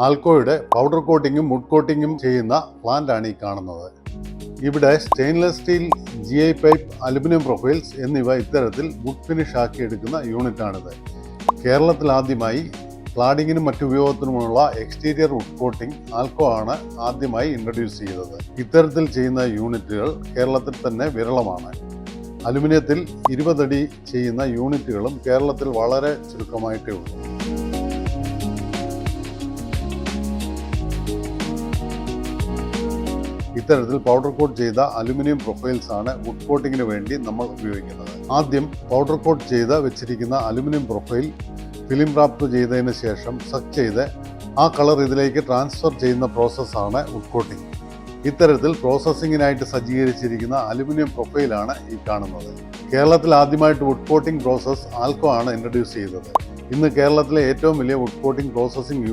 ആൽക്കോയുടെ powder കോട്ടിങ്ങും would കോട്ടിങ്ങും ചെയ്യുന്ന പ്ലാന്റാണ് ഈ കാണുന്നത്. ഇവിടെ stainless steel, GI pipe, aluminium profiles എന്നിവ ഇത്തരത്തിൽ വുഡ് ഫിനിഷ് ആക്കി എടുക്കുന്ന യൂണിറ്റാണിത്. കേരളത്തിൽ ആദ്യമായി ക്ലാഡിങ്ങിനും മറ്റുപയോഗത്തിനുമുള്ള എക്സ്റ്റീരിയർ വുഡ് കോട്ടിംഗ് ആൽക്കോ ആണ് ആദ്യമായി ഇൻട്രൊഡ്യൂസ് ചെയ്തത്. ഇത്തരത്തിൽ ചെയ്യുന്ന യൂണിറ്റുകൾ കേരളത്തിൽ തന്നെ വിരളമാണ്. അലുമിനിയത്തിൽ 20 അടി ചെയ്യുന്ന യൂണിറ്റുകളും കേരളത്തിൽ വളരെ ചുരുക്കമായിട്ടേ ഉള്ളൂ. ഇത്തരത്തിൽ പൗഡർ കോട്ട് ചെയ്ത അലുമിനിയം പ്രൊഫൈൽസ് ആണ് വുഡ് കോട്ടിങ്ങിന് വേണ്ടി നമ്മൾ ഉപയോഗിക്കുന്നത്. ആദ്യം പൗഡർ കോട്ട് ചെയ്ത് വെച്ചിരിക്കുന്ന അലുമിനിയം പ്രൊഫൈൽ ഫിലിം റാപ്പ് ചെയ്തതിന് ശേഷം സക്ക് ചെയ്ത് ആ കളർ ഇതിലേക്ക് ട്രാൻസ്ഫർ ചെയ്യുന്ന പ്രോസസ്സാണ് വുഡ് കോട്ടിംഗ്. ഇത്തരത്തിൽ പ്രോസസ്സിങ്ങിനായിട്ട് സജ്ജീകരിച്ചിരിക്കുന്ന അലുമിനിയം പ്രൊഫൈലാണ് ഈ കാണുന്നത്. കേരളത്തിൽ ആദ്യമായിട്ട് വുഡ് കോട്ടിംഗ് പ്രോസസ്സ് ആൽക്കോ ആണ് ഇൻട്രൊഡ്യൂസ് ചെയ്തത്. ഇന്ന് കേരളത്തിലെ ഏറ്റവും വലിയ വുഡ് കോട്ടിംഗ് പ്രോസസ്സിംഗ്